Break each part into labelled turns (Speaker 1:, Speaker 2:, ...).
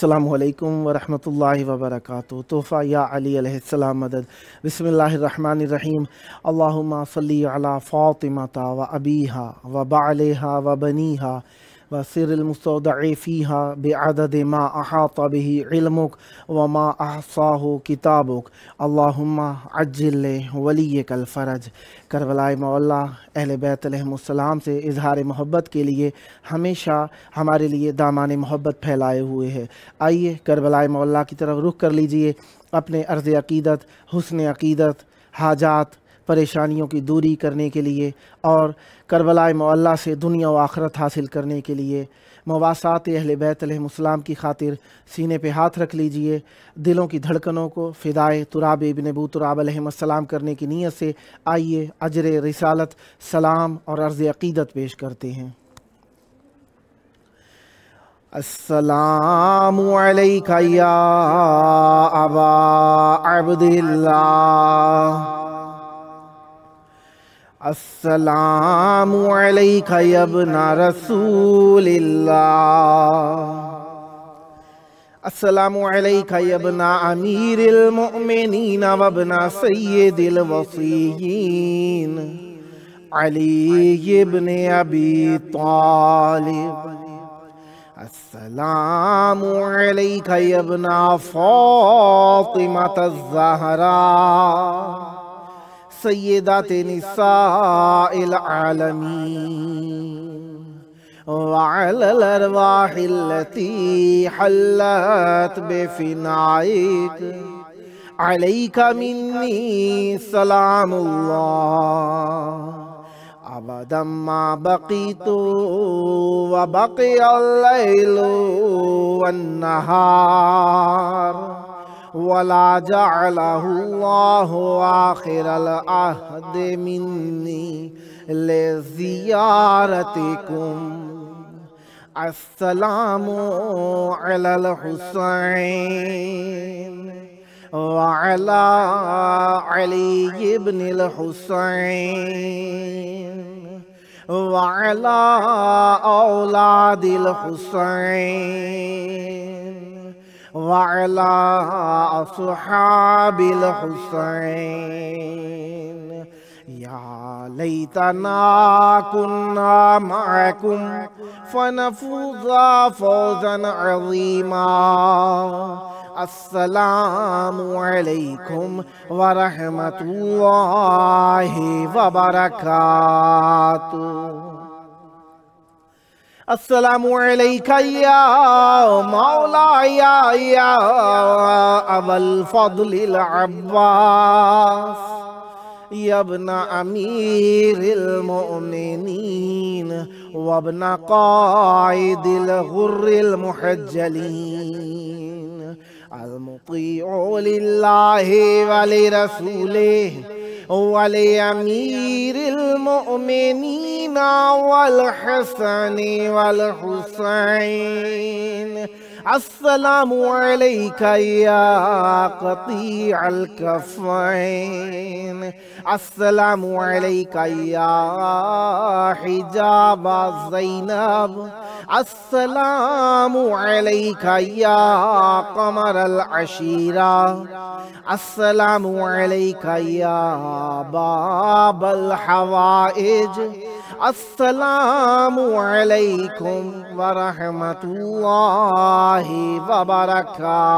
Speaker 1: السلام علیکم ورحمۃ اللہ وبرکاتہ۔ تحفہ یا علی علیہ السلام مدد۔ بسم اللہ الرحمن الرحیم۔ اللہم صلی علی فاطمۃ و ابیہا و بعلہا و بنیہا و سر المستودع فیہا بعدد ما احاط بہ علمک وما احصاہ کتابک اللہم عجل ولیک الفرج۔ کربلاء معلیٰ اہل بیت علیہم السلام سے اظہار محبت کے لیے ہمیشہ ہمارے لیے دامان محبت پھیلائے ہوئے ہے۔ آئیے کربلاء معلیٰ کی طرف رخ کر لیجئے، اپنے عرض عقیدت، حسن عقیدت، حاجات، پریشانیوں کی دوری کرنے کے لیے اور کربلاء معلیٰ سے دنیا و آخرت حاصل کرنے کے لیے مواسات اہل بیت علیہم السلام کی خاطر سینے پہ ہاتھ رکھ لیجئے۔ دلوں کی دھڑکنوں کو فدائے تراب ابن ابو تراب علیہم السلام کرنے کی نیت سے آئیے اجر رسالت، سلام اور عرض عقیدت پیش کرتے ہیں۔ السلام علیک یا ابا عبداللہ، السلام علیک یا ابن رسول اللہ، السلام علیک یا ابن امیر المؤمنین و ابن سید الوصیین علی ابن ابی طالب، السلام علیک یا ابن فاطمۃ الزہراء سیدات نساء العالمین وعلی الارواح التي حلت بفنائک علیک منی سلام اللہ ابدا ما بقیت وبقی اللیل والنہار ولا جعلہ اللہ آخر العہد منی لزیارتکم، السلام علی الحسین وعلی علی ابن الحسین وعلی اولاد الحسین وعلی اصحاب الحسین، یا لیتنا کنا معکم فنفوز فوزا عظیما، السلام علیکم ورحمۃ اللہ وبرکاتہ۔ السلام علیک یا مولائی یا ابا الفضل العباس یا ابن امیر المؤمنین وابن قائد الغر المحجلین، المطیع للہ ولرسولہ ولامیر المؤمنین والحسن والحسین، السلام علیک یا قطیع الکفین، السلام علیک یا حجاب زینب، السلام علیک یا قمر العشیرہ، السلام علیک یا باب الحوائج، السلام علیکم ورحمۃ اللہ وبرکاتہ۔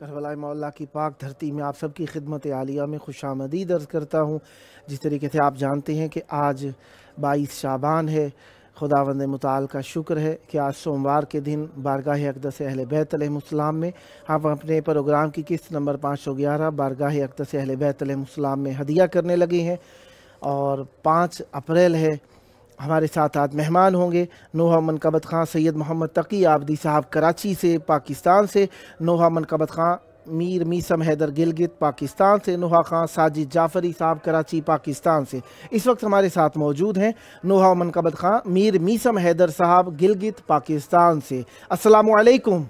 Speaker 1: کربلاء مولا کی پاک دھرتی میں آپ سب کی خدمت عالیہ میں خوش آمدید عرض کرتا ہوں۔ جس طریقے سے آپ جانتے ہیں کہ آج 22 شعبان ہے، خداوند متعال کا شکر ہے کہ آج سوموار کے دن بارگاہ اقدس اہل بیت علیہ السلام میں ہم اپنے پروگرام کی قسط نمبر 511 بارگاہ اقدس اہل بیت علیہ السلام میں ہدیہ کرنے لگے ہیں، اور 5 اپریل ہے۔ ہمارے ساتھ آج مہمان ہوں گے نوحہ منقبت خواں سید محمد تقی عابدی صاحب کراچی سے پاکستان سے، نوحہ منقبت خواں میر میثم حیدر گلگت پاکستان سے، نوحہ خواں ساجد جعفری صاحب کراچی پاکستان سے۔ اس وقت ہمارے ساتھ موجود ہیں نوحہ منقبت خواں میر میثم حیدر صاحب گلگت پاکستان سے۔ السلام علیکم۔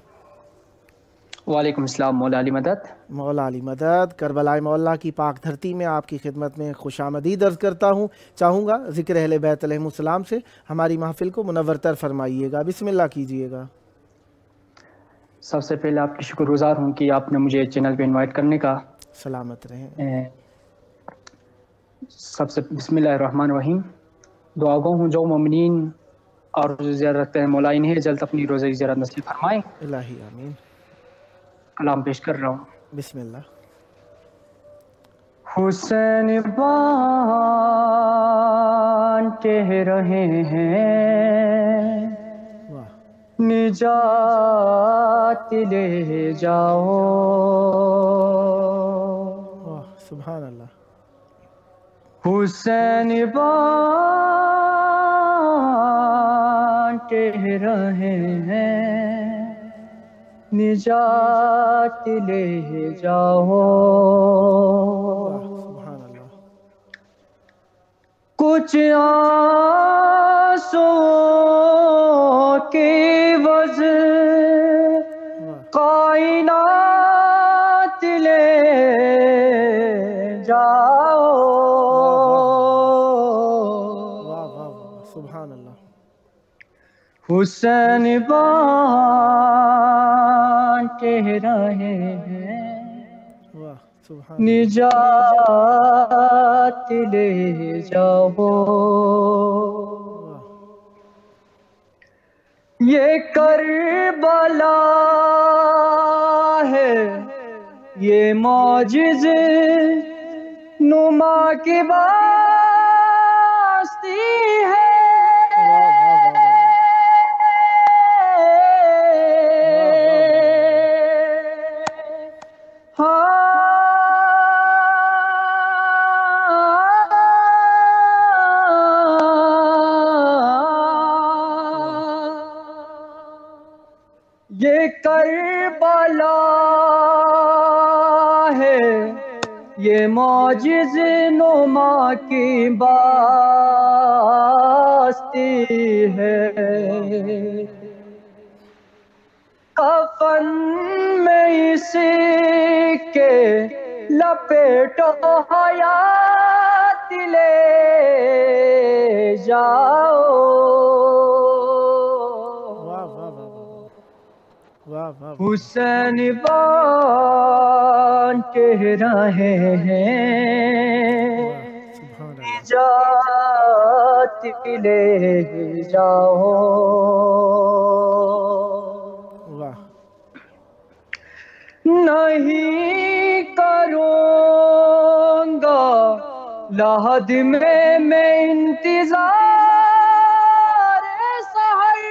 Speaker 2: وعلیکم السلام، مولا علی مدد۔
Speaker 1: مولا علی مدد۔ کربلاء مولا کی پاک دھرتی میں آپ کی خدمت میں خوش آمدید عرض کرتا ہوں۔ چاہوں گا ذکر اہل بیت علیہ السلام سے ہماری محفل کو منورتر فرمائیے گا، بسم اللہ کیجیے گا۔
Speaker 2: سب سے پہلے آپ کی شکر گزار ہوں کہ آپ نے مجھے چینل پہ انوائٹ کرنے کا۔
Speaker 1: سلامت رہیں۔
Speaker 2: سب سے بسم اللہ الرحمن الرحیم۔ دعا گو ہوں جو مومنین اور زیارت رکھتے ہیں، مولا انہیں جلد اپنی روزہ زیارت نصیب فرمائے۔
Speaker 1: الہی آمین۔
Speaker 2: کلام پیش کر رہا ہوں۔
Speaker 1: بسم اللہ۔
Speaker 2: حسین بانٹے رہے ہیں، نجات لے جاؤ۔
Speaker 1: سبحان اللہ۔
Speaker 2: حسین بانٹے رہے ہیں، نجات لے جاؤ۔
Speaker 1: سبحان اللہ۔
Speaker 2: کچھ آنسو کی وجہ کائنات لے جاؤ۔
Speaker 1: سبحان اللہ۔
Speaker 2: حسین بانٹے رہے ہیں، نجات لے جاؤ۔ یہ کربلا ہے، یہ معجزے نما کی باستی ہے۔ یہ کربلا ہے، یہ معجزے نما کی باستی ہے۔ کفن میں اسی کے لپیٹو، حیات لے جاؤ۔ حسین بانٹے رہے ہیں، نجات لے جاؤ۔ نہیں کروں گا لحد میں انتظار سحر،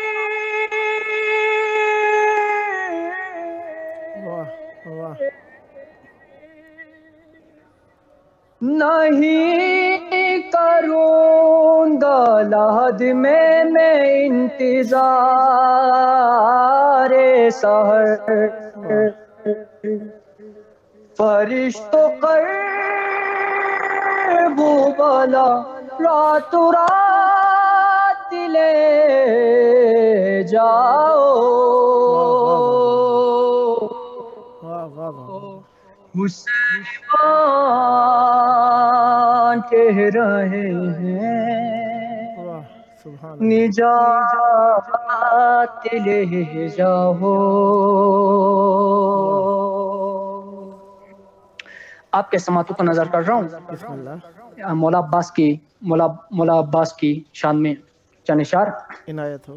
Speaker 2: نہیں کروں گا لحد میں انتظار سحر۔ فرشتوں قرب والا رات رات لے جاؤ۔ حسین بانٹے رہے ہیں، نجات لے جاؤ۔ آپ کے سماعتوں کو نظر کر رہا ہوں۔
Speaker 1: بسم اللہ۔
Speaker 2: مولا عباس کی شان میں چند اشعار
Speaker 1: عنایت ہو۔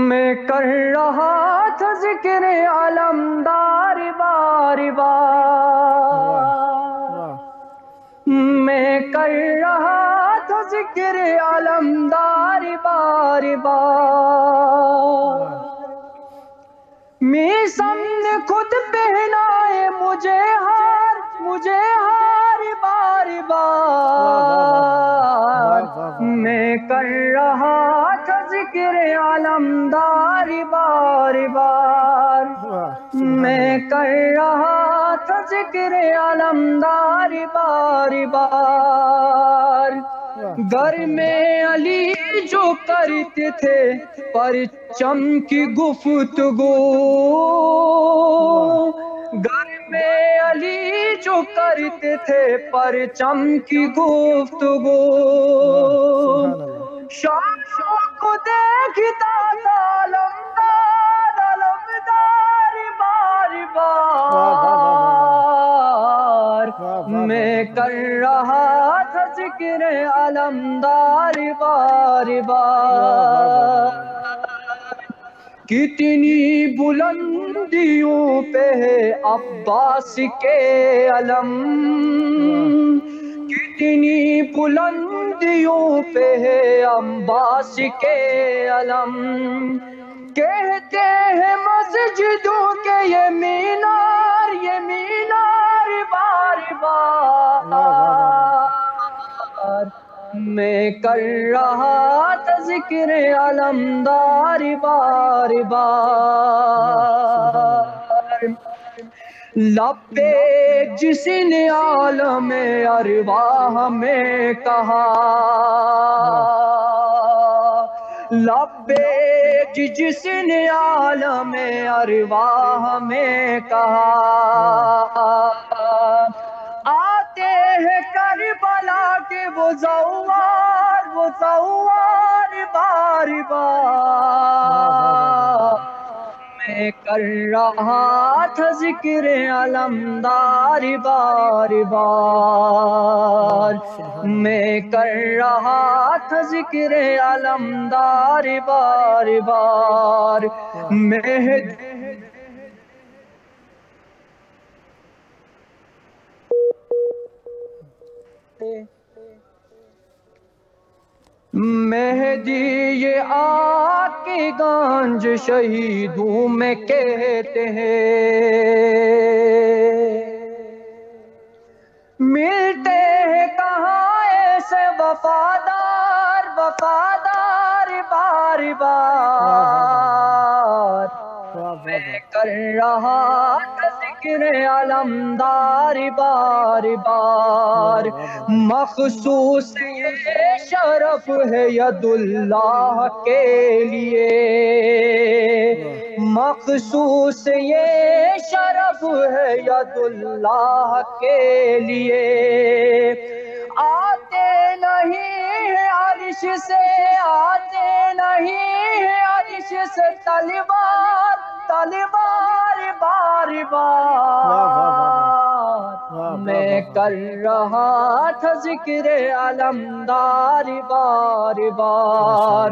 Speaker 2: میں کر رہا تھا ذکر علمدار بار بار، میں کر رہا تھا ذکر علمدار بار بار، میثم نے خود پہنائے مجھے ہار بار بار، میں کر رہا تھا ذکر علمدار بار بار، میں کر رہا تھا ذکر علمدار بار بار، گھر میں علی جو کرتے تھے پرچم کی گفتگو، گھر میں علی جو کرتے تھے پرچم کی گفتگو، شام کو دیکھتا تھا علمدار بار بار، میں کر رہا تھا ذکر علمدار بار بار، کتنی بلندیوں پہ ہے عباس کے علم، کتنی بلندیوں پہ ہے عباس کے علم، کہتے ہیں مسجدوں کے یہ مینار بار بار، میں کر رہا تھا ذکر علمدار بار بار، لبیک جس نے عالم ارواح میں کہا، لبیک جس نے عالم ارواح میں کہا، آتے ہیں کربلا کے وہ زوار بار بار، میں کر رہا تھا ذکر علمدار بار بار، میں کر رہا تھا ذکر علمدار بار بار، مہدی یہ آگ کی گانج شہیدوں میں کہتے ہیں، ملتے ہیں کہاں ایسے وفادار بار بار، میں کر رہا تھا ذکر علمدار بار بار، مخصوص یہ شرف ہے ید اللہ کے لیے، مخصوص یہ شرف ہے ید اللہ کے لیے، آتے نہیں ہے عرش سے، آتے نہیں ہے عرش سے تلوار بار بار، میں کر رہا تھا ذکر علمدار بار بار،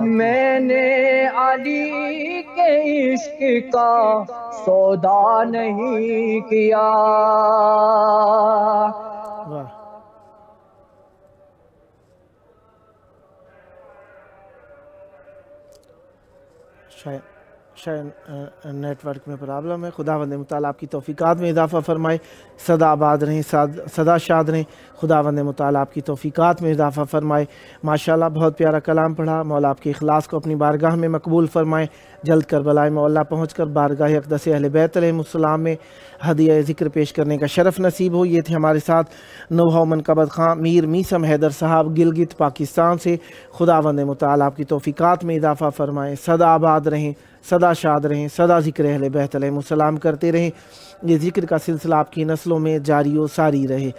Speaker 2: میں نے علی کے عشق کا سودا نہیں کیا،
Speaker 1: شاید نیٹ ورک میں پرابلم ہے۔ خداوند متعال آپ کی توفیقات میں اضافہ فرمائے، سدا آباد رہیں، سدا شاد رہیں، خداوند متعال آپ کی توفیقات میں اضافہ فرمائے۔ ماشاءاللہ بہت پیارا کلام پڑھا، مولا آپ کے اخلاص کو اپنی بارگاہ میں مقبول فرمائے، جلد کربلاء مولا پہنچ کر بارگاہ اقدس اہل بیت علیہ السلام میں ہدیہ ذکر پیش کرنے کا شرف نصیب ہو۔ یہ تھے ہمارے ساتھ نوحہ منقبت خواں میر میثم حیدر صاحب گلگت پاکستان سے۔ خداوند متعال آپ کی توفیقات میں اضافہ فرمائے، سدا آباد رہیں، سدا شاد رہیں، سدا ذکر اہل بیت علیہ السلام کرتے رہیں، یہ ذکر کا سلسلہ آپ کی نسلوں میں جاری و ساری رہے۔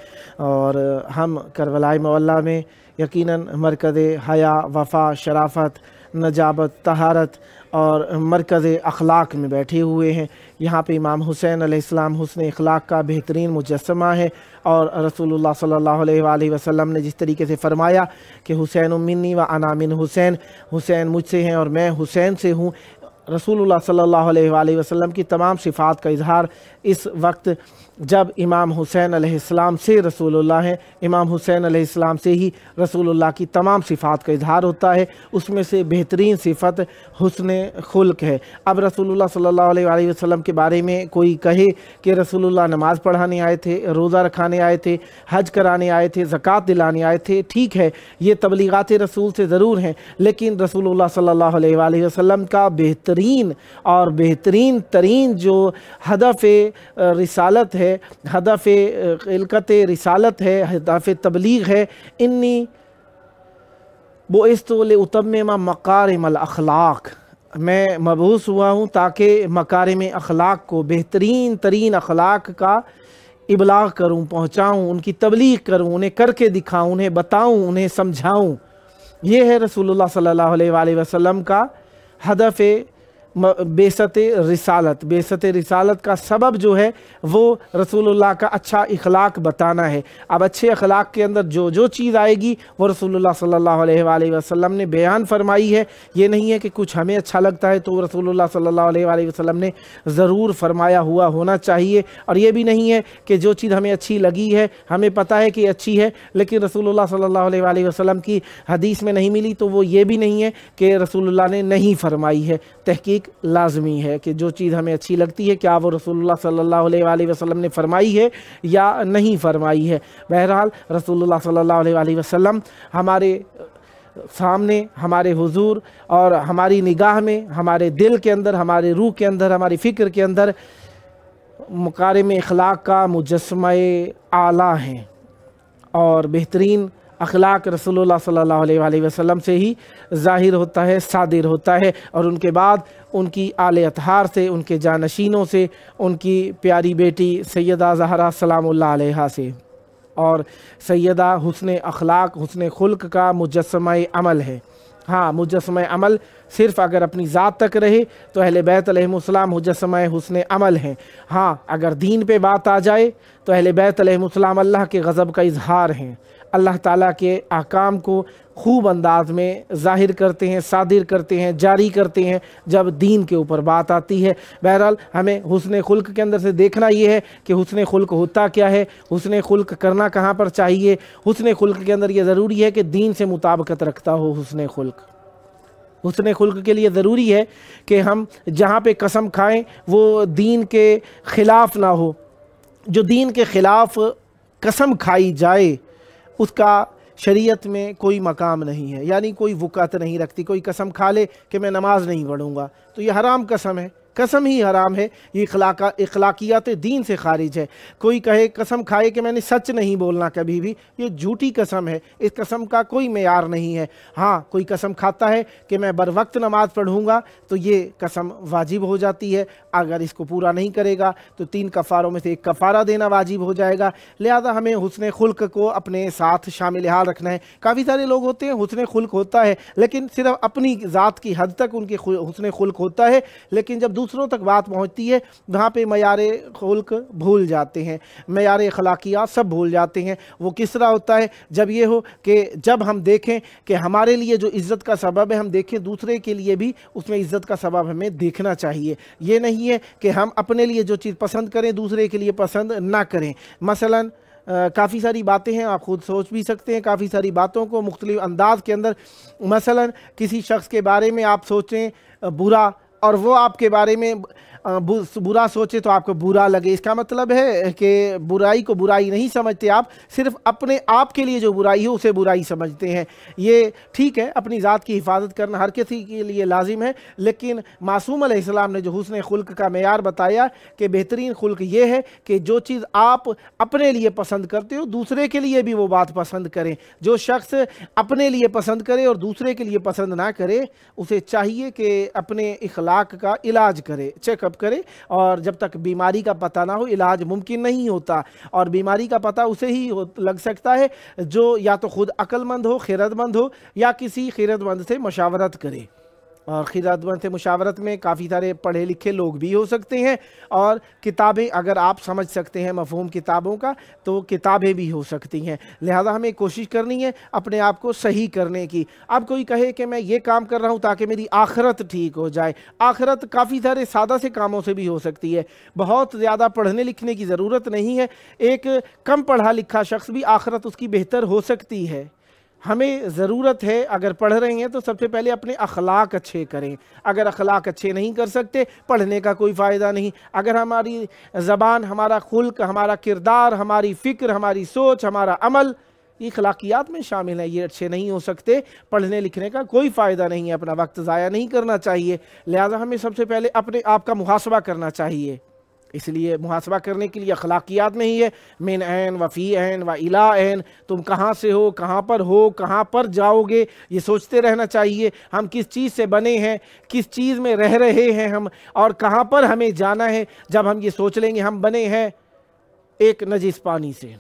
Speaker 1: اور ہم کربلاء مولا میں یقیناً مرکز حیا، وفا، شرافت، نجابت، طہارت اور مرکز اخلاق میں بیٹھے ہوئے ہیں۔ یہاں پہ امام حسین علیہ السلام حسن اخلاق کا بہترین مجسمہ ہے، اور رسول اللہ صلی اللہ علیہ وآلہ وسلم نے جس طریقے سے فرمایا کہ حسین منی و انا من حسین، حسین مجھ سے ہیں اور میں حسین سے ہوں، رسول اللہ صلی اللہ علیہ وآلہ وسلم کی تمام صفات کا اظہار اس وقت جب امام حسین علیہ السلام سے رسول اللہ ہیں، امام حسین علیہ السلام سے ہی رسول اللہ کی تمام صفات کا اظہار ہوتا ہے۔ اس میں سے بہترین صفت حسن خلق ہے۔ اب رسول اللہ صلی اللہ علیہ وآلہ وسلم کے بارے میں کوئی کہے کہ رسول اللہ نماز پڑھانے آئے تھے، روزہ رکھانے آئے تھے، حج کرانے آئے تھے، زکوٰۃ دلانے آئے تھے، ٹھیک ہے، یہ تبلیغات رسول سے ضرور ہیں، لیکن رسول اللہ صلی اللہ علیہ وآلہ وسلم کا بہترین اور بہترین ترین جو ہدف رسالت ہے، ہدف خلقت رسالت ہے، ہدف تبلیغ ہے، انی بعثت لأتمم مکارم الاخلاق، میں مبعوث ہوا ہوں تاکہ مکارم اخلاق کو، بہترین ترین اخلاق کا ابلاغ کروں، پہنچاؤں، ان کی تبلیغ کروں، انہیں کر کے دکھاؤں، انہیں بتاؤں، انہیں سمجھاؤں۔ یہ ہے رسول اللہ صلی اللہ علیہ وآلہ وسلم کا ہدف بعثت رسالت۔ بعثت رسالت کا سبب جو ہے وہ رسول اللہ کا اچھا اخلاق بتانا ہے۔ اب اچھے اخلاق کے اندر جو جو چیز آئے گی وہ رسول اللہ صلی اللہ علیہ وآلہ وسلم نے بیان فرمائی ہے۔ یہ نہیں ہے کہ کچھ ہمیں اچھا لگتا ہے تو رسول اللہ صلی اللہ علیہ وآلہ وسلم نے ضرور فرمایا ہوا ہونا چاہیے، اور یہ بھی نہیں ہے کہ جو چیز ہمیں اچھی لگی ہے، ہمیں پتہ ہے کہ اچھی ہے، لیکن رسول اللہ صلی اللہ علیہ وآلہ وسلم کی حدیث میں نہیں ملی تو وہ یہ بھی نہیں ہے کہ رسول اللہ نے نہیں فرمائی ہے۔ تحقیق لازمی ہے کہ جو چیز ہمیں اچھی لگتی ہے کیا وہ رسول اللہ صلی اللہ علیہ وآلہ وسلم نے فرمائی ہے یا نہیں فرمائی ہے۔ بہرحال رسول اللہ صلی اللہ علیہ وآلہ وسلم ہمارے سامنے، ہمارے حضور اور ہماری نگاہ میں، ہمارے دل کے اندر، ہمارے روح کے اندر، ہماری فکر کے اندر مکارم اخلاق کا مجسمہ اعلیٰ ہیں، اور بہترین اخلاق رسول اللہ صلی اللہ علیہ وآلہ وسلم سے ہی ظاہر ہوتا ہے، صادر ہوتا ہے، اور ان کے بعد ان کی آل اطہار سے، ان کے جانشینوں سے، ان کی پیاری بیٹی سیدہ زہرا سلام اللہ علیہ سے، اور سیدہ حسن اخلاق، حسن خلق کا مجسمہ عمل ہے۔ ہاں، مجسمہ عمل صرف اگر اپنی ذات تک رہے تو اہل بیت علیہ السلام مجسمہ حسن عمل ہیں۔ ہاں، اگر دین پہ بات آ جائے تو اہل بیت علیہ السلام اللہ کے غضب کا اظہار ہیں، اللہ تعالیٰ کے احکام کو خوب انداز میں ظاہر کرتے ہیں، صادر کرتے ہیں، جاری کرتے ہیں جب دین کے اوپر بات آتی ہے۔ بہرحال ہمیں حسن خلق کے اندر سے دیکھنا یہ ہے کہ حسن خلق ہوتا کیا ہے، حسن خلق کرنا کہاں پر چاہیے۔ حسن خلق کے اندر یہ ضروری ہے کہ دین سے مطابقت رکھتا ہو حسن خلق۔ حسن خلق کے لیے ضروری ہے کہ ہم جہاں پہ قسم کھائیں وہ دین کے خلاف نہ ہو۔ جو دین کے خلاف قسم کھائی جائے اس کا شریعت میں کوئی مقام نہیں ہے، یعنی کوئی وقعت نہیں رکھتی۔ کوئی قسم کھا لے کہ میں نماز نہیں پڑھوں گا تو یہ حرام قسم ہے، قسم ہی حرام ہے، یہ اخلاقیات دین سے خارج ہے۔ کوئی کہے قسم کھائے کہ میں نے سچ نہیں بولنا کبھی بھی، یہ جھوٹی قسم ہے، اس قسم کا کوئی معیار نہیں ہے۔ ہاں، کوئی قسم کھاتا ہے کہ میں بر وقت نماز پڑھوں گا تو یہ قسم واجب ہو جاتی ہے، اگر اس کو پورا نہیں کرے گا تو 3 کفاروں میں سے 1 کفارہ دینا واجب ہو جائے گا۔ لہذا ہمیں حسن خلق کو اپنے ساتھ شامل حال رکھنا ہے۔ کافی سارے لوگ ہوتے ہیں حسن خلق ہوتا ہے لیکن صرف اپنی ذات کی حد تک ان کے حسن خلق ہوتا ہے، لیکن جب دوسروں تک بات پہنچتی ہے وہاں پہ معیار خلق بھول جاتے ہیں، معیار اخلاقیات سب بھول جاتے ہیں۔ وہ کس طرح ہوتا ہے؟ جب یہ ہو کہ جب ہم دیکھیں کہ ہمارے لیے جو عزت کا سبب ہے، ہم دیکھیں دوسرے کے لیے بھی اس میں عزت کا سبب ہمیں دیکھنا چاہیے۔ یہ نہیں ہے کہ ہم اپنے لیے جو چیز پسند کریں دوسرے کے لیے پسند نہ کریں۔ مثلاً کافی ساری باتیں ہیں، آپ خود سوچ بھی سکتے ہیں، کافی ساری باتوں کو مختلف انداز کے اندر، مثلاً کسی شخص کے بارے میں آپ سوچیں برا اور وہ آپ کے بارے میں برا سوچے تو آپ کو برا لگے، اس کا مطلب ہے کہ برائی کو برائی نہیں سمجھتے، آپ صرف اپنے آپ کے لیے جو برائی ہے اسے برائی سمجھتے ہیں۔ یہ ٹھیک ہے، اپنی ذات کی حفاظت کرنا ہر کسی کے لیے لازم ہے، لیکن معصوم علیہ السلام نے جو حسن خلق کا معیار بتایا کہ بہترین خلق یہ ہے کہ جو چیز آپ اپنے لیے پسند کرتے ہو دوسرے کے لیے بھی وہ بات پسند کریں۔ جو شخص اپنے لیے پسند کرے اور دوسرے کے لیے پسند نہ کرے اسے چاہیے کہ اپنے اخلاق کا علاج کرے، چیک اپ کرے، اور جب تک بیماری کا پتہ نہ ہو علاج ممکن نہیں ہوتا، اور بیماری کا پتہ اسے ہی لگ سکتا ہے جو یا تو خود عقل مند ہو، خیرت مند ہو، یا کسی خیرت مند سے مشاورت کرے۔ اور خدمت مشاورت میں کافی سارے پڑھے لکھے لوگ بھی ہو سکتے ہیں، اور کتابیں اگر آپ سمجھ سکتے ہیں مفہوم کتابوں کا تو کتابیں بھی ہو سکتی ہیں۔ لہذا ہمیں کوشش کرنی ہے اپنے آپ کو صحیح کرنے کی۔ اب کوئی کہے کہ میں یہ کام کر رہا ہوں تاکہ میری آخرت ٹھیک ہو جائے، آخرت کافی سارے سادہ سے کاموں سے بھی ہو سکتی ہے، بہت زیادہ پڑھنے لکھنے کی ضرورت نہیں ہے، ایک کم پڑھا لکھا شخص بھی آخرت اس کی بہتر ہو سکتی ہے۔ ہمیں ضرورت ہے اگر پڑھ رہے ہیں تو سب سے پہلے اپنے اخلاق اچھے کریں، اگر اخلاق اچھے نہیں کر سکتے پڑھنے کا کوئی فائدہ نہیں۔ اگر ہماری زبان، ہمارا خلق، ہمارا کردار، ہماری فکر، ہماری سوچ، ہمارا عمل یہ اخلاقیات میں شامل ہے، یہ اچھے نہیں ہو سکتے، پڑھنے لکھنے کا کوئی فائدہ نہیں ہے، اپنا وقت ضائع نہیں کرنا چاہیے۔ لہذا ہمیں سب سے پہلے اپنے آپ کا محاسبہ کرنا چاہیے، اس لیے محاسبہ کرنے کے لیے اخلاقیات میں ہی ہے، من عین و فی عین و الی عین، تم کہاں سے ہو، کہاں پر جاؤ گے، یہ سوچتے رہنا چاہیے۔ ہم کس چیز سے بنے ہیں، کس چیز میں رہ رہے ہیں ہم، اور کہاں پر ہمیں جانا ہے۔ جب ہم یہ سوچ لیں گے ہم بنے ہیں ایک نجس پانی سے،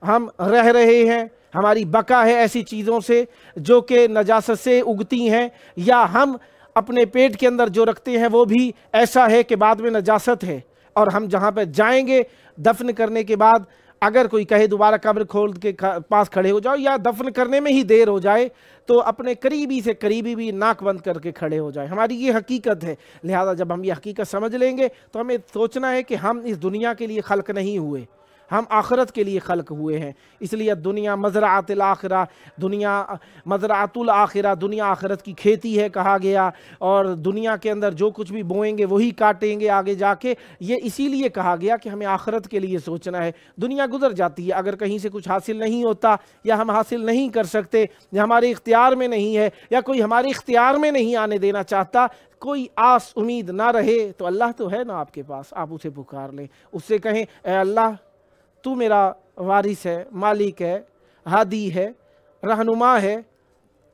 Speaker 1: ہم رہ رہے ہیں، ہماری بقا ہے ایسی چیزوں سے جو کہ نجاست سے اگتی ہیں، یا ہم اپنے پیٹ کے اندر جو رکھتے ہیں وہ بھی ایسا ہے کہ بعد میں نجاست ہے، اور ہم جہاں پہ جائیں گے دفن کرنے کے بعد اگر کوئی کہے دوبارہ قبر کھول کے پاس کھڑے ہو جاؤ، یا دفن کرنے میں ہی دیر ہو جائے تو اپنے قریبی سے قریبی بھی ناک بند کر کے کھڑے ہو جائے، ہماری یہ حقیقت ہے۔ لہذا جب ہم یہ حقیقت سمجھ لیں گے تو ہمیں سوچنا ہے کہ ہم اس دنیا کے لیے خلق نہیں ہوئے، ہم آخرت کے لیے خلق ہوئے ہیں۔ اس لیے دنیا مزرعۃ الآخرہ، دنیا مزرعۃ الآخرہ، دنیا آخرت کی کھیتی ہے کہا گیا، اور دنیا کے اندر جو کچھ بھی بوئیں گے وہی کاٹیں گے آگے جا کے، یہ اسی لیے کہا گیا کہ ہمیں آخرت کے لیے سوچنا ہے۔ دنیا گزر جاتی ہے، اگر کہیں سے کچھ حاصل نہیں ہوتا، یا ہم حاصل نہیں کر سکتے، یا ہمارے اختیار میں نہیں ہے، یا کوئی ہمارے اختیار میں نہیں آنے دینا چاہتا، کوئی آس امید نہ رہے تو اللہ تو ہے نا آپ کے پاس، آپ اسے پکار لیں، اس سے کہیں اے اللہ تو میرا وارث ہے، مالک ہے، ہادی ہے، رہنما ہے،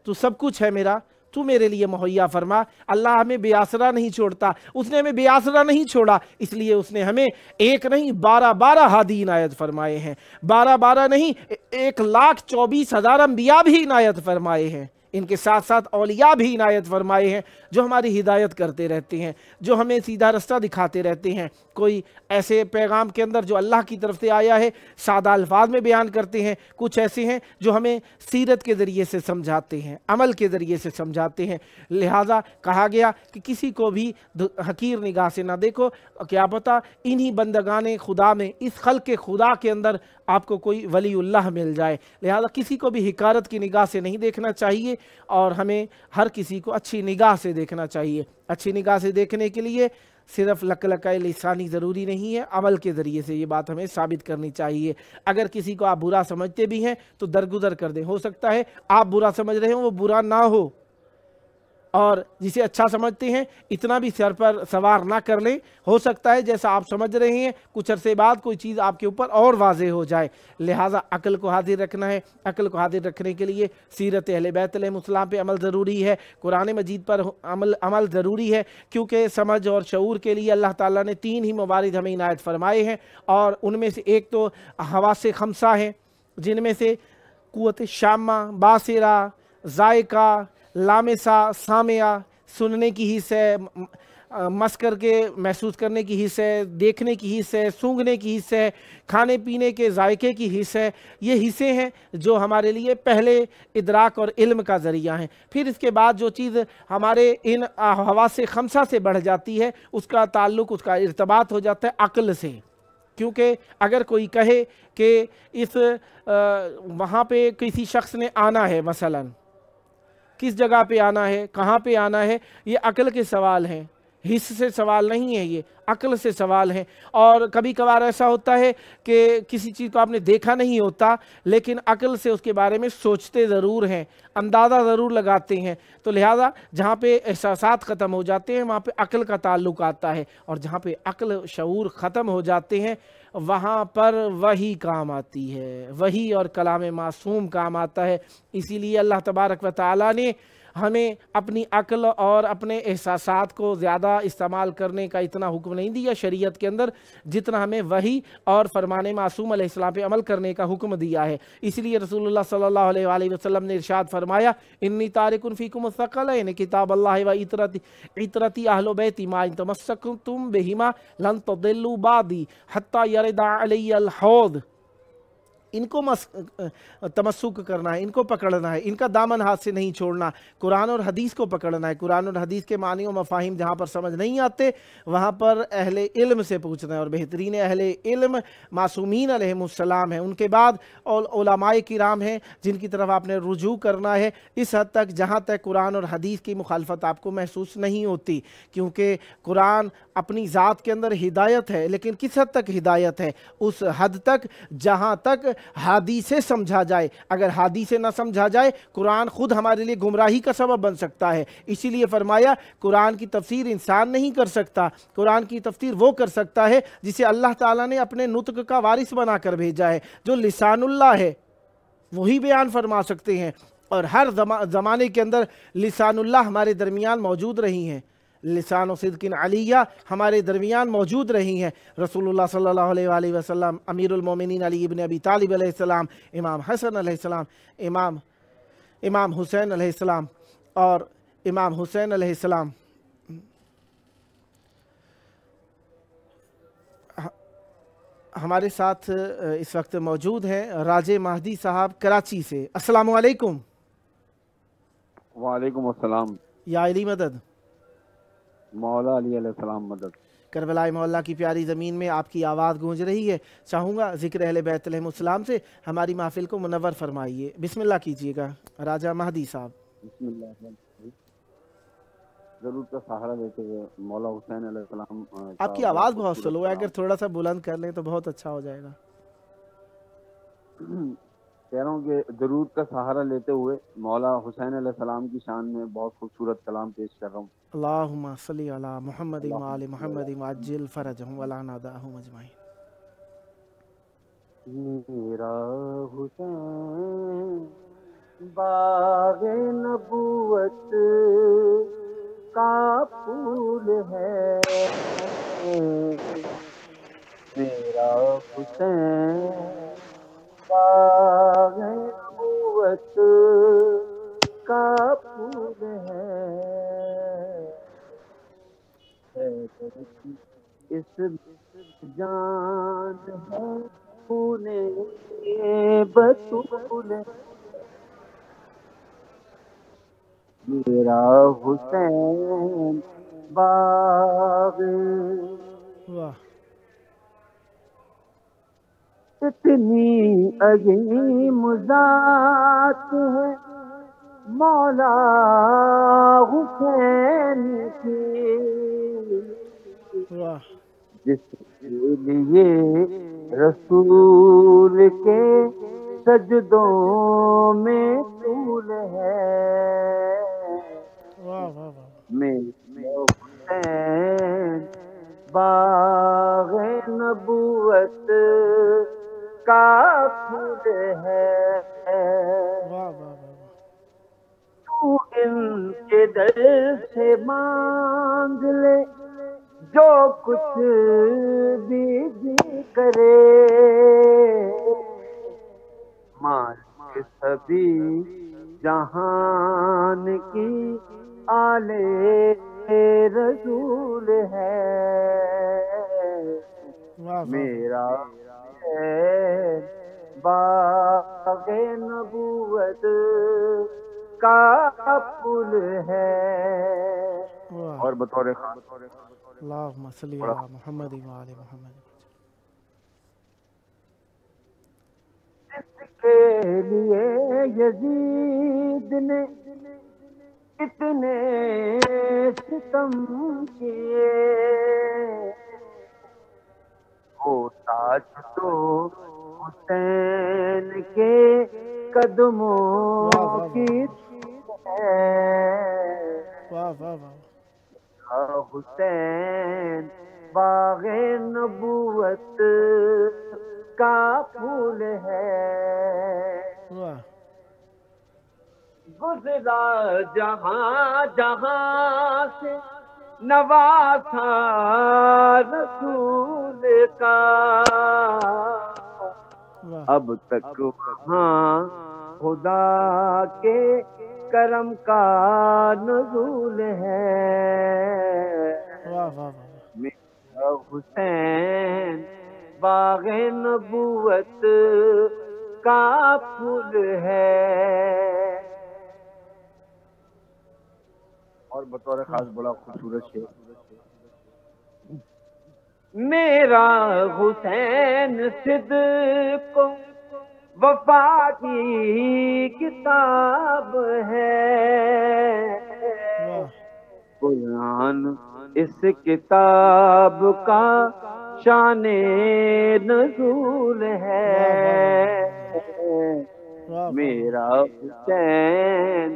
Speaker 1: تو سب کچھ ہے میرا، تو میرے لیے مہیا فرما۔ اللہ ہمیں بے آسرا نہیں چھوڑتا، اس نے ہمیں بے آسرا نہیں چھوڑا، اس لیے اس نے ہمیں ایک نہیں 12 ہادی عنایت فرمائے ہیں، 12 نہیں 1,24,000 انبیاء بھی عنایت فرمائے ہیں، ان کے ساتھ ساتھ اولیاء بھی عنایت فرمائے ہیں جو ہماری ہدایت کرتے رہتے ہیں، جو ہمیں سیدھا رستہ دکھاتے رہتے ہیں۔ کوئی ایسے پیغام کے اندر جو اللہ کی طرف سے آیا ہے سادہ الفاظ میں بیان کرتے ہیں، کچھ ایسے ہیں جو ہمیں سیرت کے ذریعے سے سمجھاتے ہیں، عمل کے ذریعے سے سمجھاتے ہیں۔ لہٰذا کہا گیا کہ کسی کو بھی حقیر نگاہ سے نہ دیکھو، کیا پتہ انہی بندگان خدا میں، اس خلق خدا کے اندر آپ کو کوئی ولی اللہ مل جائے۔ لہذا کسی کو بھی حقارت کی نگاہ سے نہیں دیکھنا چاہیے، اور ہمیں ہر کسی کو اچھی نگاہ سے دیکھنا چاہیے۔ اچھی نگاہ سے دیکھنے کے لیے صرف لکلکہ لسانی ضروری نہیں ہے، عمل کے ذریعے سے یہ بات ہمیں ثابت کرنی چاہیے۔ اگر کسی کو آپ برا سمجھتے بھی ہیں تو درگزر کر دیں، ہو سکتا ہے آپ برا سمجھ رہے ہوں وہ برا نہ ہو، اور جسے اچھا سمجھتے ہیں اتنا بھی سر پر سوار نہ کر لیں، ہو سکتا ہے جیسا آپ سمجھ رہے ہیں کچھ عرصے بعد کوئی چیز آپ کے اوپر اور واضح ہو جائے۔ لہٰذا عقل کو حاضر رکھنا ہے، عقل کو حاضر رکھنے کے لیے سیرت اہل بیت علیہ السلام پہ عمل ضروری ہے، قرآن مجید پر عمل ضروری ہے، کیونکہ سمجھ اور شعور کے لیے اللہ تعالیٰ نے 3 ہی موارد ہمیں عنایت فرمائے ہیں، اور ان میں سے ایک تو حواس 5 ہیں، جن میں سے قوت شامہ، باصرہ، ذائقہ، لامسہ، سامعہ، سننے کی حس ہے، مس کر کے محسوس کرنے کی حس ہے، دیکھنے کی حس ہے، سونگھنے کی حس ہے، کھانے پینے کے ذائقے کی حس ہے۔ یہ حصے ہیں جو ہمارے لیے پہلے ادراک اور علم کا ذریعہ ہیں۔ پھر اس کے بعد جو چیز ہمارے ان حواس 5 سے بڑھ جاتی ہے، اس کا تعلق، اس کا ارتباط ہو جاتا ہے عقل سے، کیونکہ اگر کوئی کہے کہ اس وہاں پہ کسی شخص نے آنا ہے، مثلاً کس جگہ پہ آنا ہے، کہاں پہ آنا ہے، یہ عقل کے سوال ہیں، حس سے سوال نہیں ہے، یہ عقل سے سوال ہیں۔ اور کبھی کبھار ایسا ہوتا ہے کہ کسی چیز کو آپ نے دیکھا نہیں ہوتا، لیکن عقل سے اس کے بارے میں سوچتے ضرور ہیں، اندازہ ضرور لگاتے ہیں۔ تو لہٰذا جہاں پہ احساسات ختم ہو جاتے ہیں وہاں پہ عقل کا تعلق آتا ہے، اور جہاں پہ عقل شعور ختم ہو جاتے ہیں وہاں پر وحی کام آتی ہے، وحی اور کلام معصوم کام آتا ہے۔ اسی لیے اللہ تبارک و تعالیٰ نے ہمیں اپنی عقل اور اپنے احساسات کو زیادہ استعمال کرنے کا اتنا حکم نہیں دیا شریعت کے اندر، جتنا ہمیں وحی اور فرمان معصوم علیہ السلام پہ عمل کرنے کا حکم دیا ہے۔ اس لیے رسول اللہ صلی اللہ علیہ وآلہ وسلم نے ارشاد فرمایا انی تارک فیکم الثقلین کتاب اللہ و عطرتی اہل بیتی ما ان تمسکتم بہما لن تضلوا بعدی حتی یرد علی الحوض۔ ان کو تمسک کرنا ہے، ان کو پکڑنا ہے، ان کا دامن ہاتھ سے نہیں چھوڑنا، قرآن اور حدیث کو پکڑنا ہے، قرآن اور حدیث کے معنی و مفاہیم جہاں پر سمجھ نہیں آتے وہاں پر اہل علم سے پوچھنا ہے، اور بہترین اہل علم معصومین علیہ السلام ہیں، ان کے بعد علماء کرام ہیں جن کی طرف آپ نے رجوع کرنا ہے، اس حد تک جہاں تک قرآن اور حدیث کی مخالفت آپ کو محسوس نہیں ہوتی، کیونکہ قرآن اپنی ذات کے اندر ہدایت ہے، لیکن کس حد تک ہدایت ہے؟ اس حد تک جہاں تک حدیث سے سمجھا جائے، اگر حدیث سے نہ سمجھا جائے قرآن خود ہمارے لیے گمراہی کا سبب بن سکتا ہے۔ اسی لیے فرمایا قرآن کی تفسیر انسان نہیں کر سکتا، قرآن کی تفسیر وہ کر سکتا ہے جسے اللہ تعالیٰ نے اپنے نطق کا وارث بنا کر بھیجا ہے، جو لسان اللہ ہے وہی بیان فرما سکتے ہیں، اور ہر زمانے کے اندر لسان اللہ ہمارے درمیان موجود رہی ہیں، لسان و صدق علیہ ہمارے درمیان موجود رہی ہیں۔ رسول اللہ صلی اللہ علیہ وآلہ وسلم، امیر المومنین علی ابن ابی طالب علیہ السلام، امام حسن علیہ السلام، امام حسین علیہ السلام اور امام حسین علیہ السلام ہمارے ساتھ اس وقت موجود ہیں راج مہدی صاحب کراچی سے۔ السلام علیکم۔
Speaker 3: وعلیکم السلام۔
Speaker 1: یا علی مدد،
Speaker 3: مولا علی علیہ السلام مدد۔
Speaker 1: کربلاء مولا کی پیاری زمین میں آپ کی آواز گونج رہی ہے، چاہوں گا ذکر اہل بیت علیہ السلام سے ہماری محفل کو منور فرمائیے۔ بسم اللہ کیجئے گا راجہ مہدی صاحب۔
Speaker 3: بسم اللہ الرحمن الرحیم۔ ضرورت کا سہارا دیتے ہوئے مولا حسین علیہ السلام۔
Speaker 1: آپ کی آواز بہت سلو ہے، اگر تھوڑا سا بلند کر لیں تو بہت اچھا ہو جائے گا۔
Speaker 3: کہہ رہا ہوں کہ ضرورت کا سہارا لیتے ہوئے مولا حسین علیہ السلام کی شان میں بہت خوبصورت کلام پیش کر رہا ہوں۔
Speaker 1: اللہم صلی علی محمد وآل محمد وعجل فرجہم ولا ناداہم اجمعین۔
Speaker 3: میرا حسین باغ نبوت کا پھول ہے، میرا حسین باغ نبوت کا پھول ہے، اس جان ہے پونے بطول ہے، میرا حسین باغ۔
Speaker 1: واہ،
Speaker 3: اتنی عظیم ذات ہے مولا حسین کی،
Speaker 1: واہ،
Speaker 3: جس کے لیے رسول کے سجدوں میں طول ہے،
Speaker 1: واہ واہ واہ،
Speaker 3: میرا حسین باغ نبوت کا پھول ہے،
Speaker 1: واہ واہ واہ،
Speaker 3: تو ان کے در سے مانگ لے جو کچھ بھی جی کرے، مالک سبھی جہان کی آلے رسول ہے، میرا حسین باغ نبوت کا پھول ہے۔ اور بطور خاص
Speaker 1: اللہم صلی علی محمد وآل محمد۔
Speaker 3: جس کے لیے یزید نے اتنے ستم کیے، وہ تاج تو حسین کے قدموں کی ہے،
Speaker 1: واہ واہ واہ،
Speaker 3: حسین باغ نبوت کا پھول ہے،
Speaker 1: واہ،
Speaker 3: گزرا جہاں جہاں سے نواسا رسول کا، اب تک وہاں خدا کے کرم کا نزول ہے۔ میرا حسین باغ نبوت کا پھول ہے۔ اور بطور خاص بڑا خوبصورت شعر، میرا حسین صدق و وفا کی کتاب ہے، قرآن اس کتاب کا شان نزول ہے۔ میرا حسین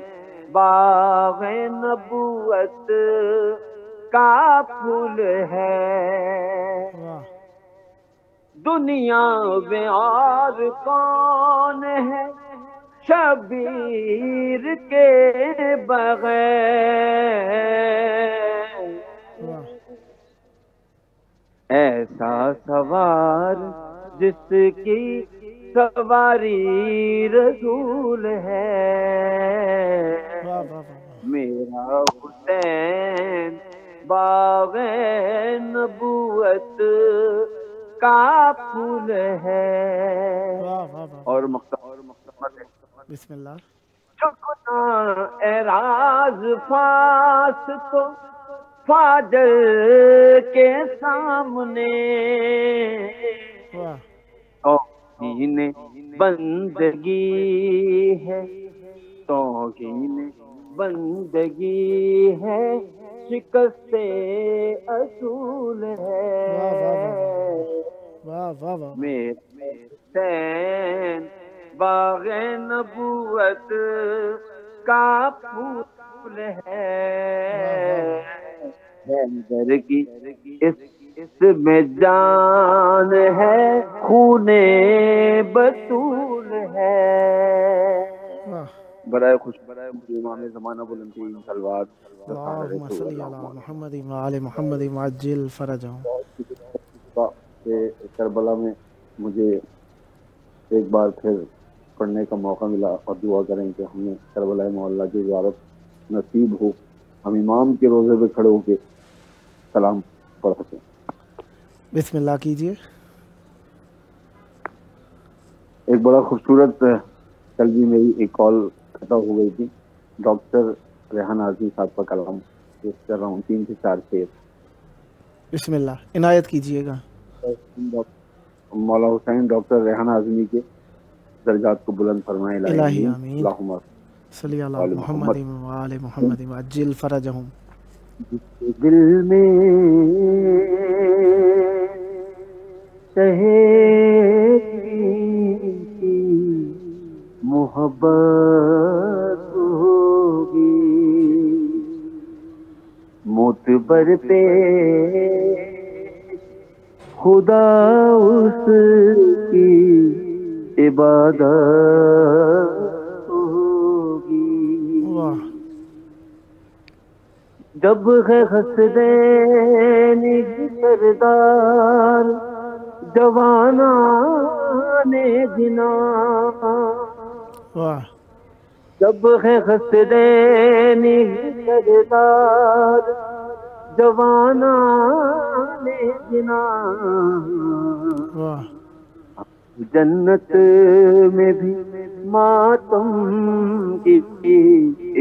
Speaker 3: باغ نبوت کا پھول ہے۔ دنیا میں اور کون ہے شبیر کے بغیر، ایسا سوار جس کی سواری رسول ہے۔ میرا حسین باغ نبوت کا پھول ہے۔ اور مقصد
Speaker 1: بسم اللہ۔
Speaker 3: چکنا اعراض فاس کو فاجر کے سامنے، توہین بندگی ہے، توہین بندگی ہے، شکست اصول ہے۔ میرے حسین باغ نبوت کا پھول ہے۔ حیدر کی اس میں جان ہے، خون بطول ہے۔ برائے خوش امام زمانہ بلندی صلوات
Speaker 1: اللہم صلی علی محمد و آل محمد وعجل فرجہم۔
Speaker 3: کربلا میں مجھے ایک بار پھر پڑھنے کا موقع ملا، اور دعا کریں کہ ہمیں کربلا معلیٰ کی زیارت نصیب ہو، ہم امام کے روزے پہ کھڑے ہو کے سلام پڑھ سکیں۔
Speaker 1: بسم اللہ کیجئے۔
Speaker 3: ایک بڑا خوبصورت، کل بھی میری ایک کال قطع ہو گئی تھی، ڈاکٹر ریحان اعظمی صاحب کا کلام پیش کر رہا ہوں، 3 سے 4 شعر۔
Speaker 1: بسم اللہ، عنایت کیجئے گا۔
Speaker 3: مولا حسین ڈاکٹر ریحان اعظمی کے درجات کو بلند فرمائے
Speaker 1: الہی آمین۔
Speaker 3: اللہم
Speaker 1: صلی علی محمد و آل محمد وعجل فرجہم۔
Speaker 3: جس کے دل میں محبت ہوگی، معتبر پہ خدا اس کی عبادت ہوگی۔ جب ہے حسین سردار جوانان جنا، جب ہے حسین سردار جوانان جنا، جنت میں بھی ماتم کی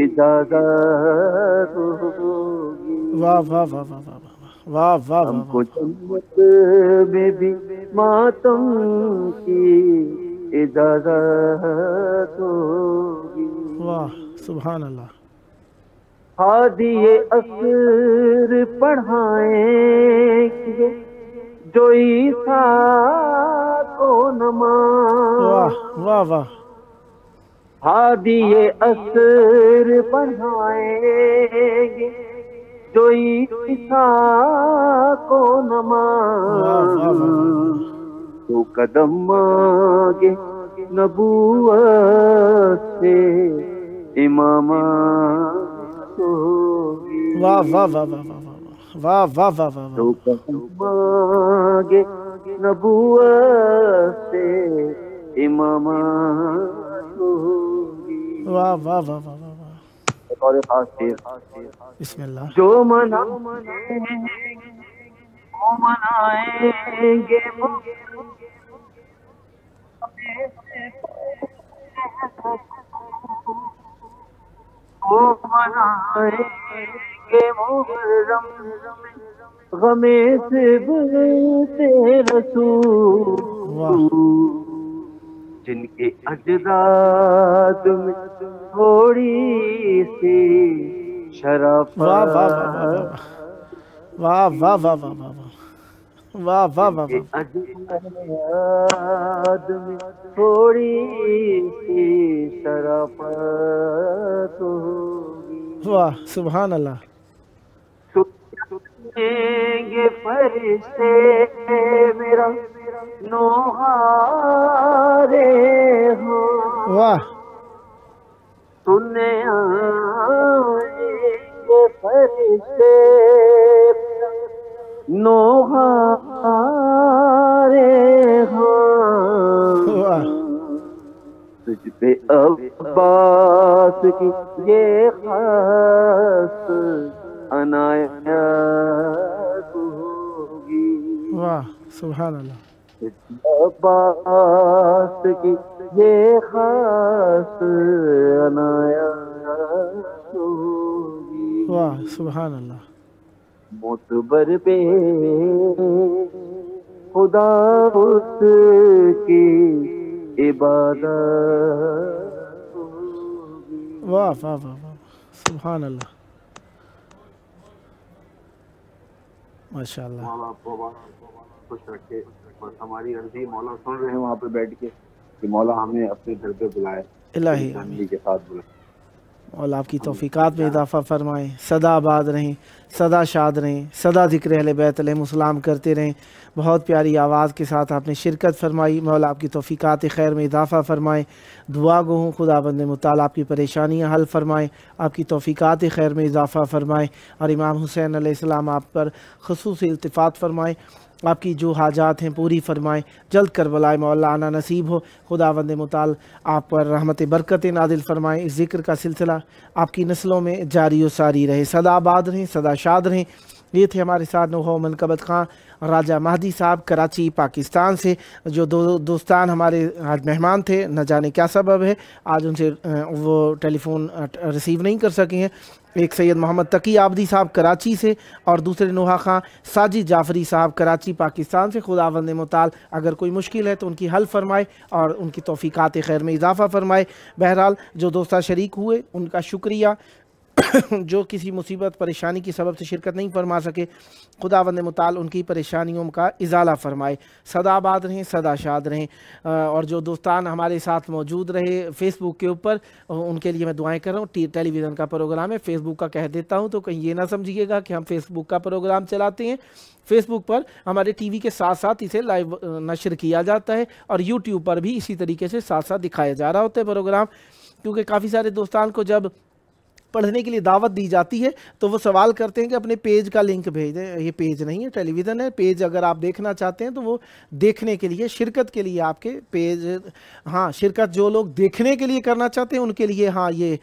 Speaker 3: اجازت ہوگی۔
Speaker 1: واہ واہ واہ واہ واہ واہ واہ
Speaker 3: ہم کو جنت میں بھی ماتم کی اجازت ہوگی۔
Speaker 1: واہ سبحان اللہ۔
Speaker 3: ہادی اسرار پڑھائیں گے جو عیسیٰ کو نماز،
Speaker 1: واہ واہ واہ۔
Speaker 3: ہادی اسرار پڑھائیں گے جو عیسیٰ کو نماز، تو قدم آگے نبوت سے امامت ہوگی،
Speaker 1: واہ واہ واہ واہ واہ واہ واہ واہ
Speaker 3: تو
Speaker 1: واہ،
Speaker 3: کہیں مانگے نبوت سے امامت ہوگی۔
Speaker 1: واہ واہ واہ واہ واہ واہ،
Speaker 3: اور ایک خاص شعر،
Speaker 1: بسم اللہ۔
Speaker 3: جو منائیں وہ منائیں گے وہ منائیں گے محرم غم سے بلتے
Speaker 1: واہ
Speaker 3: رسول، جن کے اجداد میں تھوڑی سی شرافت،
Speaker 1: واہ واہ واہ واہ واہ واہ واہ واہ واہ واہ واہ واہ
Speaker 3: جن
Speaker 1: واہ
Speaker 3: کے
Speaker 1: واہ،
Speaker 3: اجداد میں تھوڑی سی شرافت ہوگی،
Speaker 1: واہ سبحان اللہ،
Speaker 3: سنیں گے فرشتے میرا نوحہ رے ہو،
Speaker 1: واہ
Speaker 3: سنیں گے فرشتے نوحہ رے ہو،
Speaker 1: واہ
Speaker 3: تجھ پہ عباس کی یہ خاص عنایت ہوگی،
Speaker 1: واہ سبحان اللہ،
Speaker 3: عباس کی یہ خاص عنایت ہوگی،
Speaker 1: واہ سبحان اللہ،
Speaker 3: معتبر پہ خدا اس کی عبادت ہوگی۔
Speaker 1: واہ واہ واہ واہ سبحان اللہ، ماشاء اللہ،
Speaker 3: مولا آپ کو بہت خوش رکھے، بس ہماری عرضی مولا سن رہے ہیں وہاں پہ بیٹھ کے کہ مولا ہمیں اپنے گھر پہ بلائے،
Speaker 1: الہی
Speaker 3: فیملی کے ساتھ بلائے،
Speaker 1: مولا آپ کی توفیقات میں اضافہ فرمائیں، سدا آباد رہیں، سدا شاد رہیں، سدا ذکر اہل بیت علیہم السلام کرتے رہیں۔ بہت پیاری آواز کے ساتھ آپ نے شرکت فرمائی، مولا آپ کی توفیقات خیر میں اضافہ فرمائیں، دعا گو ہوں خداوند متعال آپ کی پریشانیاں حل فرمائیں، آپ کی توفیقات خیر میں اضافہ فرمائیں، اور امام حسین علیہ السلام آپ پر خصوصی التفات فرمائیں، آپ کی جو حاجات ہیں پوری فرمائیں، جلد کربلاء مولا آنا نصیب ہو، خداوند متعال آپ پر رحمت برکت نازل فرمائیں، اس ذکر کا سلسلہ آپ کی نسلوں میں جاری و ساری رہے، سدا آباد رہیں، سدا شاد رہیں۔ یہ تھے ہمارے ساتھ نوحہ منقبت خواں راجہ مہدی صاحب کراچی پاکستان سے، جو دوستان ہمارے آج مہمان تھے، نہ جانے کیا سبب ہے آج ان سے وہ ٹیلی فون ریسیو نہیں کر سکے ہیں۔ ایک سید محمد تقی عابدی صاحب کراچی سے، اور دوسرے نوحہ خواں ساجد جعفری صاحب کراچی پاکستان سے۔ خداوند متعال اگر کوئی مشکل ہے تو ان کی حل فرمائے اور ان کی توفیقات خیر میں اضافہ فرمائے۔ بہرحال جو دوستہ شریک ہوئے ان کا شکریہ، جو کسی مصیبت پریشانی کی سبب سے شرکت نہیں فرما سکے، خداوند متعال ان کی پریشانیوں کا ازالہ فرمائے، سدا آباد رہیں، سدا شاد رہیں۔ اور جو دوستان ہمارے ساتھ موجود رہے فیس بک کے اوپر، ان کے لیے میں دعائیں کر رہا ہوں۔ ٹیلی ویژن کا پروگرام ہے، فیس بک کا کہہ دیتا ہوں تو کہیں یہ نہ سمجھیے گا کہ ہم فیس بک کا پروگرام چلاتے ہیں۔ فیس بک پر ہمارے ٹی وی کے ساتھ ساتھ اسے لائیو نشر کیا جاتا ہے، اور یوٹیوب پر بھی اسی طریقے سے ساتھ ساتھ دکھایا جا رہا ہوتا ہے پروگرام، کیونکہ کافی سارے دوستان کو جب پڑھنے کے لیے دعوت دی جاتی ہے تو وہ سوال کرتے ہیں کہ اپنے پیج کا لنک بھیج دیں۔ یہ پیج نہیں ہے، ٹیلی ویژن ہے۔ پیج اگر آپ دیکھنا چاہتے ہیں تو وہ دیکھنے کے لیے، شرکت کے لیے آپ کے پیج، ہاں شرکت جو لوگ دیکھنے کے لیے کرنا چاہتے ہیں ان کے لیے ہاں یہ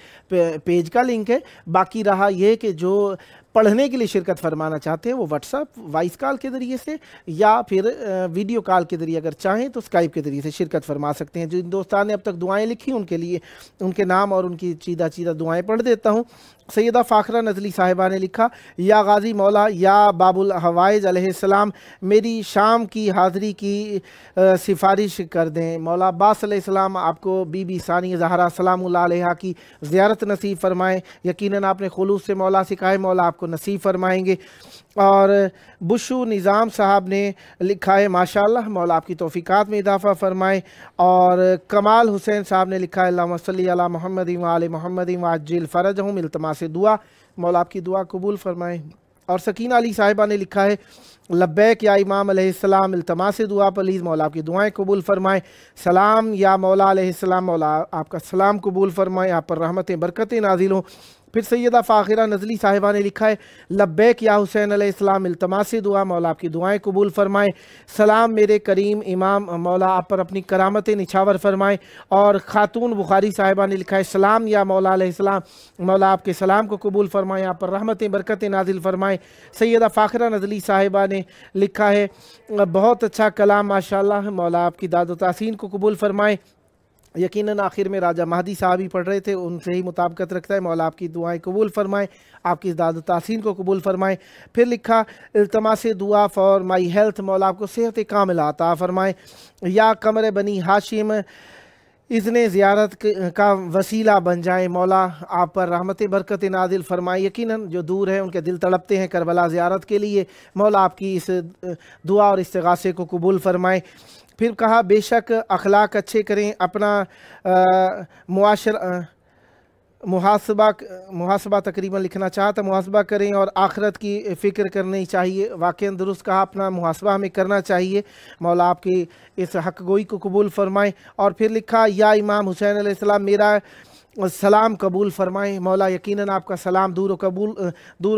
Speaker 1: پیج کا لنک ہے۔ باقی رہا یہ کہ جو پڑھنے کے لیے شرکت فرمانا چاہتے ہیں وہ واٹس ایپ وائس کال کے ذریعے سے یا پھر ویڈیو کال کے ذریعے اگر چاہیں تو اسکائپ کے ذریعے سے شرکت فرما سکتے ہیں۔ جن دوستان نے اب تک دعائیں لکھی ان کے لیے ان کے نام اور ان کی چیدہ دعائیں پڑھ دیتا ہوں۔ سیدہ فاخرہ نزلی صاحبہ نے لکھا، یا غازی مولا یا باب الحوائج علیہ السلام، میری شام کی حاضری کی سفارش کر دیں۔ مولا عباس علیہ السلام آپ کو بی بی ثانی زہرا سلام اللہ علیہ کی زیارت نصیب فرمائیں، یقیناً آپ نے خلوص سے مولا سکھائے، مولا آپ کو نصیب فرمائیں گے۔ اور بشو نظام صاحب نے لکھا ہے، ماشاءاللہ مولا آپ کی توفیقات میں اضافہ فرمائے۔ اور کمال حسین صاحب نے لکھا ہے، اللہم صلی علی محمد و آل محمد وعجل فرجہم، التماس دعا، مولا آپ کی دعا قبول فرمائیں۔ اور سکینہ علی صاحبہ نے لکھا ہے لبیک یا امام علیہ السلام، التماس دعا پلیز مولا آپ کی دعائیں قبول فرمائیں. سلام یا مولا علیہ السلام، مولا آپ کا سلام قبول فرمائیں، آپ پر رحمتیں برکتیں نازل ہوں. پھر سیدہ فاخرہ نزلی صاحبہ نے لکھا ہے لبیک یا حسین علیہ السلام، التماس دعا مولا آپ کی دعائیں قبول فرمائیں. سلام میرے کریم امام، مولا آپ پر اپنی کرامتیں نچھاور فرمائیں. اور خاتون بخاری صاحبہ نے لکھا ہے سلام یا مولا علیہ السلام، مولا آپ کے سلام کو قبول فرمائیں، آپ پر رحمتیں برکتیں نازل فرمائیں. سیدہ فاخرہ نزلی صاحبہ نے لکھا ہے بہت اچھا کلام ماشاءاللہ، مولا آپ کی داد و تحسین کو قبول فرمائیں. یقیناً آخر میں راجہ مہدی صاحب ہی پڑھ رہے تھے، ان سے ہی مطابقت رکھتا ہے. مولا آپ کی دعائیں قبول فرمائیں، آپ کی داد و تحسین کو قبول فرمائیں. پھر لکھا التماس دعا فار مائی ہیلتھ، مولا آپ کو صحت کاملہ عطا فرمائیں. یا قمر بنی ہاشم اذن زیارت کا وسیلہ بن جائیں، مولا آپ پر رحمت برکت نازل فرمائیں. یقیناً جو دور ہیں ان کے دل تڑپتے ہیں کربلا زیارت کے لیے، مولا آپ کی اس دعا اور استغاثے کو قبول فرمائیں. پھر کہا بے شک اخلاق اچھے کریں، اپنا محاسبہ تقریباً لکھنا چاہتا، محاسبہ کریں اور آخرت کی فکر کرنی چاہیے. واقعاً درست کہا، اپنا محاسبہ ہمیں کرنا چاہیے. مولا آپ کی اس حق گوئی کو قبول فرمائیں. اور پھر لکھا یا امام حسین علیہ السلام میرا سلام قبول فرمائیں، مولا یقیناً آپ کا سلام دور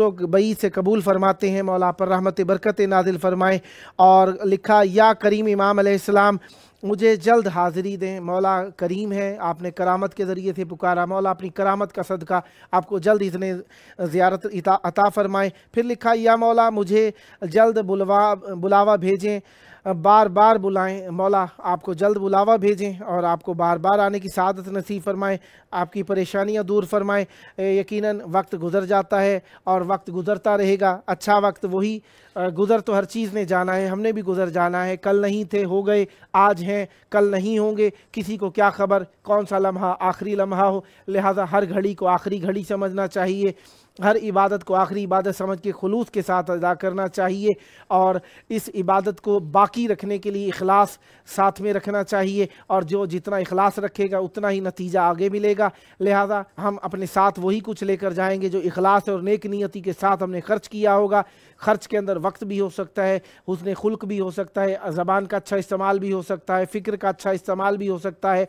Speaker 1: و بعید سے قبول فرماتے ہیں، مولا آپ پر رحمت برکت نازل فرمائیں. اور لکھا یا کریم امام علیہ السلام مجھے جلد حاضری دیں، مولا کریم ہے، آپ نے کرامت کے ذریعے سے پکارا، مولا اپنی کرامت کا صدقہ آپ کو جلد اذن زیارت عطا فرمائیں. پھر لکھا یا مولا مجھے جلد بلاوا بھیجیں، بار بار بلائیں، مولا آپ کو جلد بلاوا بھیجیں اور آپ کو بار بار آنے کی سعادت نصیب فرمائیں، آپ کی پریشانیاں دور فرمائیں. یقیناً وقت گزر جاتا ہے اور وقت گزرتا رہے گا. اچھا وقت وہی گزر تو ہر چیز نے جانا ہے، ہم نے بھی گزر جانا ہے. کل نہیں تھے ہو گئے، آج ہیں کل نہیں ہوں گے، کسی کو کیا خبر کون سا لمحہ آخری لمحہ ہو. لہٰذا ہر گھڑی کو آخری گھڑی سمجھنا چاہیے، ہر عبادت کو آخری عبادت سمجھ کے خلوص کے ساتھ ادا کرنا چاہیے، اور اس عبادت کو باقی رکھنے کے لیے اخلاص ساتھ میں رکھنا چاہیے. اور جو جتنا اخلاص رکھے گا اتنا ہی نتیجہ آگے ملے گا. لہٰذا ہم اپنے ساتھ وہی کچھ لے کر جائیں گے جو اخلاص اور نیک نیتی کے ساتھ ہم نے خرچ کیا ہوگا. خرچ کے اندر وقت بھی ہو سکتا ہے، حسن خلق بھی ہو سکتا ہے، زبان کا اچھا استعمال بھی ہو سکتا ہے، فکر کا اچھا استعمال بھی ہو سکتا ہے،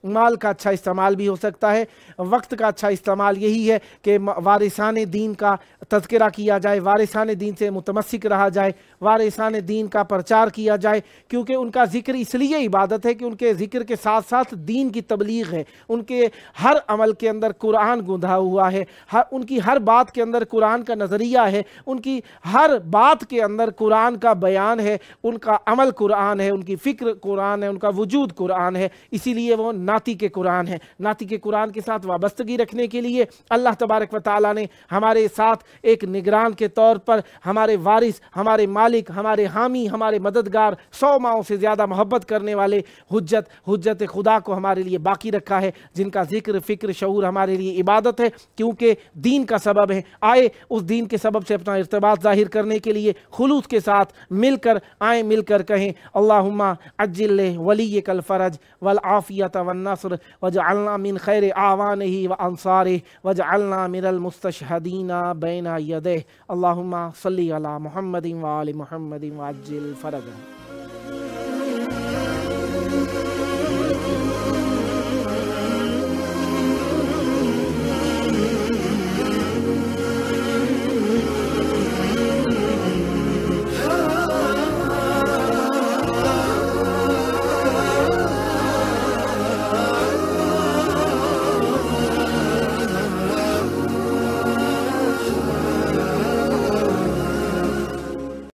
Speaker 1: مال کا اچھا استعمال بھی ہو سکتا ہے. وقت کا اچھا استعمال یہی ہے کہ وارثان دین کا تذکرہ کیا جائے، وارثان دین سے متمسک رہا جائے، وارثان دین کا پرچار کیا جائے، کیونکہ ان کا ذکر اس لیے عبادت ہے کہ ان کے ذکر کے ساتھ ساتھ دین کی تبلیغ ہے. ان کے ہر عمل کے اندر قرآن گندھا ہوا ہے، ان کی ہر بات کے اندر قرآن کا نظریہ ہے، ان کی ہر بات کے اندر قرآن کا بیان ہے، ان کا عمل قرآن ہے، ان کی فکر قرآن ہے، ان کا وجود قرآن ہے. اسی لیے وہ ناطق کے قرآن ہے. ناطق کے قرآن کے ساتھ وابستگی رکھنے کے لیے اللہ تبارک و تعالیٰ نے ہمارے ساتھ ایک نگران کے طور پر ہمارے وارث، ہمارے مالک، ہمارے حامی، ہمارے مددگار، 100 ماؤں سے زیادہ محبت کرنے والے حجت خدا کو ہمارے لیے باقی رکھا ہے، جن کا ذکر فکر شعور ہمارے لیے عبادت ہے، کیونکہ دین کا سبب ہے. آئے اس دین کے سبب سے اپنا ارتباط ظاہر کرنے کے لیے خلوص کے ساتھ مل کر آئیں، مل کر کہیں اللہم عجل ولیک الفرج والعافیت والنصر واجعلنا من خیر اعوانہ وانصارہ واجعلنا من المستشہدین بین یدہ. اللہم صلی علی محمد وآل محمد وعجل فرجہ.